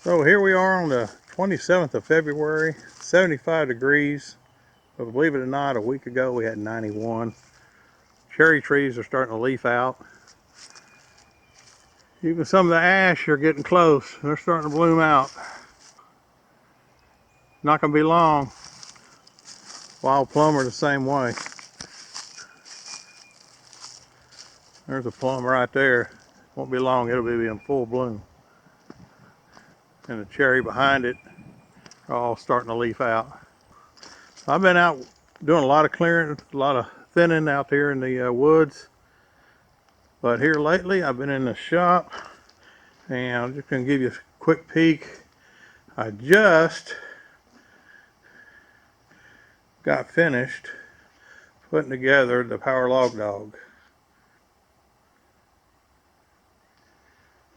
So here we are on the 27th of February, 75 degrees. But believe it or not, a week ago we had 91. Cherry trees are starting to leaf out. Even some of the ash are getting close. They're starting to bloom out. Not going to be long. Wild plum are the same way. There's a plum right there. Won't be long, it'll be in full bloom. And the cherry behind it are all starting to leaf out. I've been out doing a lot of clearing, a lot of thinning out here in the woods. But here lately, I've been in the shop, and I'm just going to give you a quick peek. I just got finished putting together the power log dog.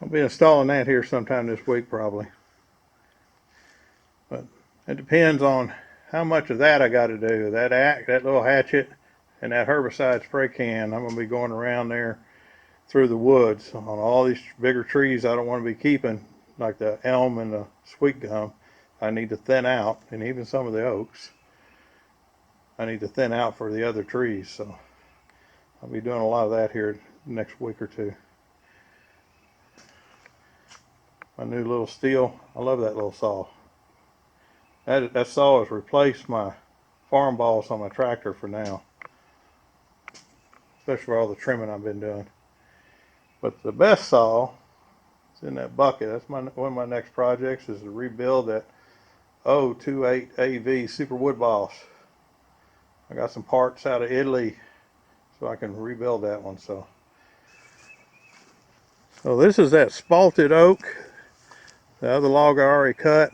I'll be installing that here sometime this week probably. But it depends on how much of that I got to do. That little hatchet and that herbicide spray can, I'm going to be going around there through the woods on all these bigger trees I don't want to be keeping, like the elm and the sweet gum. I need to thin out, and even some of the oaks I need to thin out for the other trees. So I'll be doing a lot of that here next week or two. My new little steel, I love that little saw. That saw has replaced my farm boss on my tractor for now, especially for all the trimming I've been doing. But the best saw is in that bucket. That's one of my next projects, is to rebuild that 028 AV Super Wood Boss. I got some parts out of Italy so I can rebuild that one. So this is that spalted oak. The other log I already cut.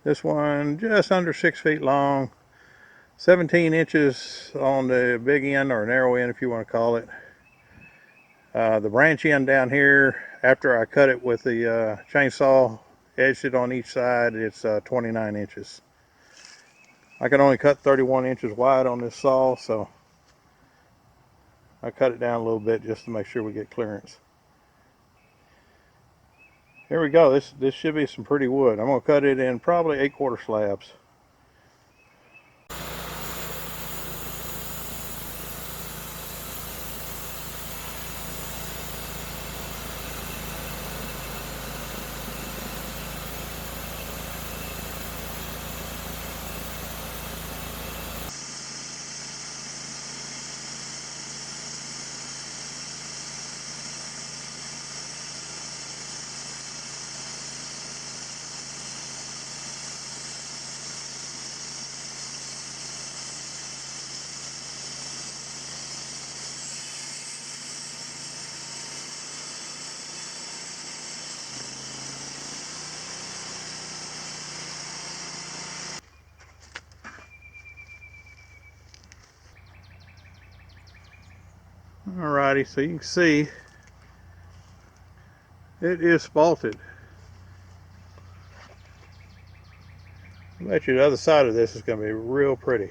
This one just under 6 feet long, 17 inches on the big end, or narrow end if you want to call it. The branch end down here, after I cut it with the chainsaw, edged it on each side, it's 29 inches. I can only cut 31 inches wide on this saw, so I cut it down a little bit just to make sure we get clearance. Here we go. This should be some pretty wood. I'm going to cut it in probably 8/4 slabs. Alrighty, so you can see it is spalted. I bet you the other side of this is going to be real pretty.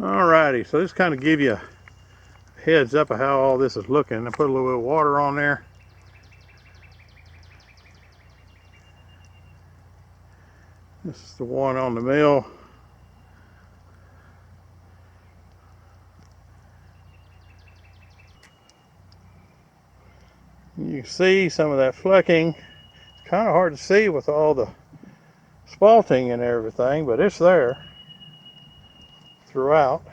Alrighty, so this kind of give you a heads up of how all this is looking. I put a little bit of water on there. This is the one on the mill. You can see some of that flecking. It's kind of hard to see with all the spalting and everything, but it's there throughout.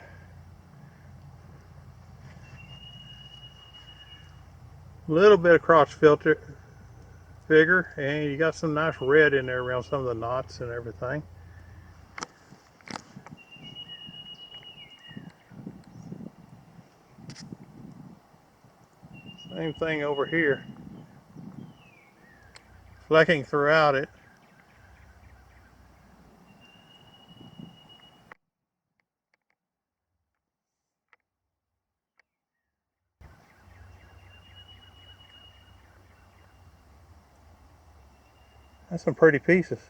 A little bit of crotch filter figure, and you got some nice red in there around some of the knots and everything. Same thing over here. Flecking throughout it. That's some pretty pieces.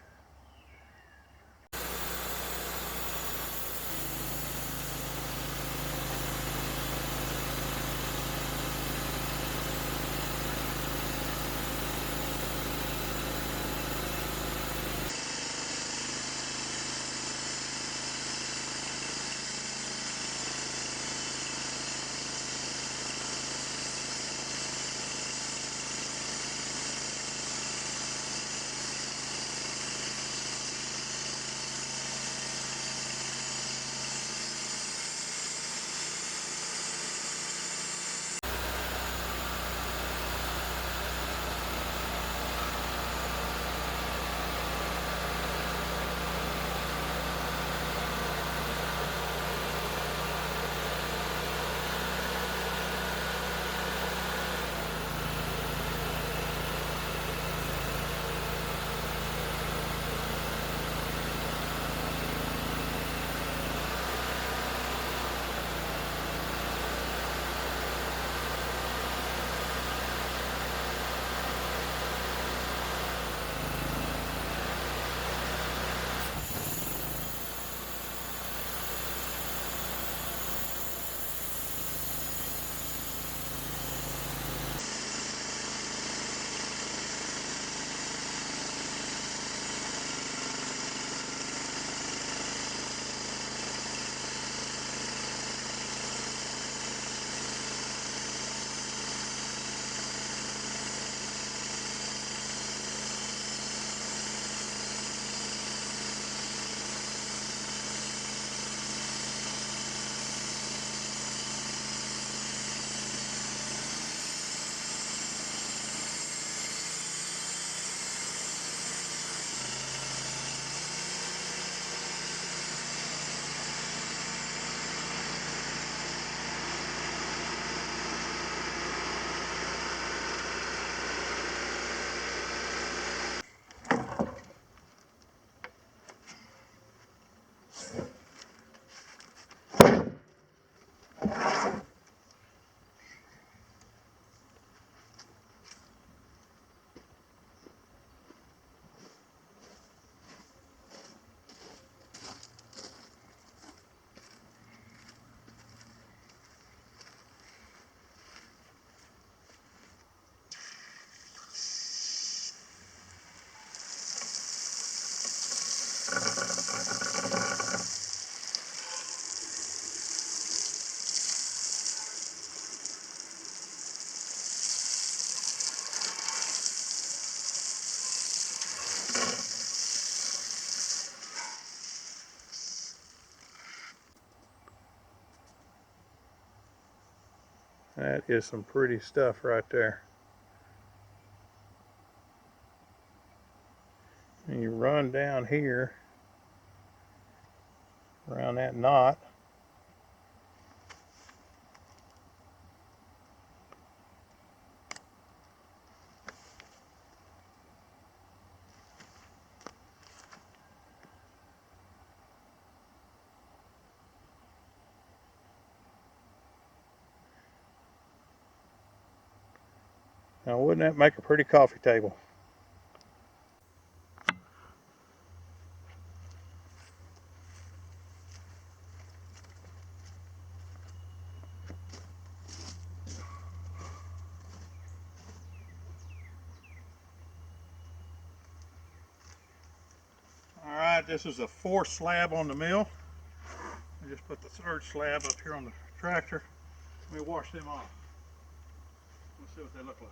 That is some pretty stuff right there. And you run down here around that knot. Now wouldn't that make a pretty coffee table? this is a fourth slab on the mill. I just put the third slab up here on the tractor. Let me wash them off. Let's see what they look like.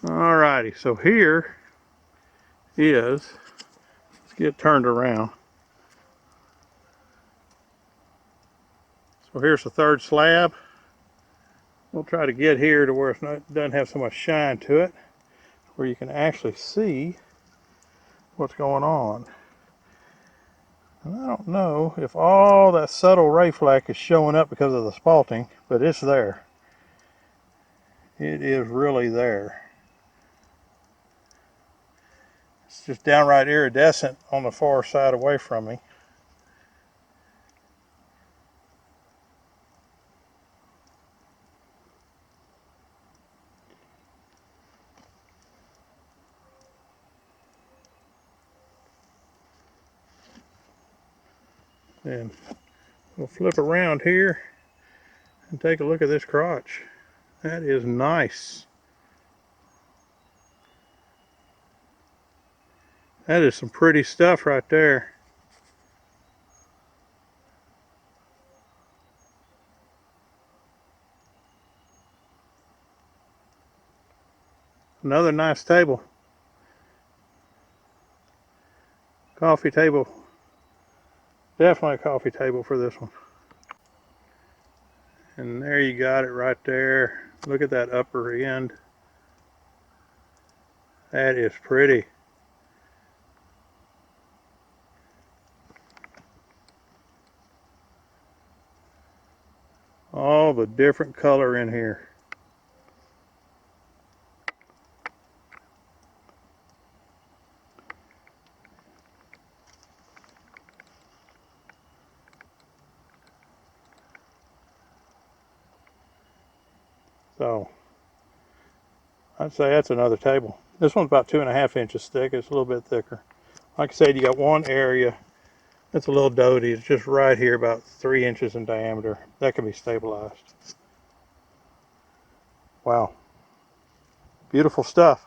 Alrighty, so here is, let's get it turned around. So here's the third slab. We'll try to get here to where it's not, doesn't have so much shine to it, where you can actually see what's going on. And I don't know if all that subtle ray flake is showing up because of the spalting, but it's there. It is really there. It's just downright iridescent on the far side away from me. And we'll flip around here and take a look at this crotch. That is nice. That is some pretty stuff right there. Another nice table. Coffee table. Definitely a coffee table for this one. And there you got it right there. Look at that upper end. That is pretty. All the different color in here. So I'd say that's another table. This one's about 2.5 inches thick. It's a little bit thicker. Like I said, you got one area that's a little doty. It's just right here, about 3 inches in diameter. That can be stabilized. Wow. Beautiful stuff.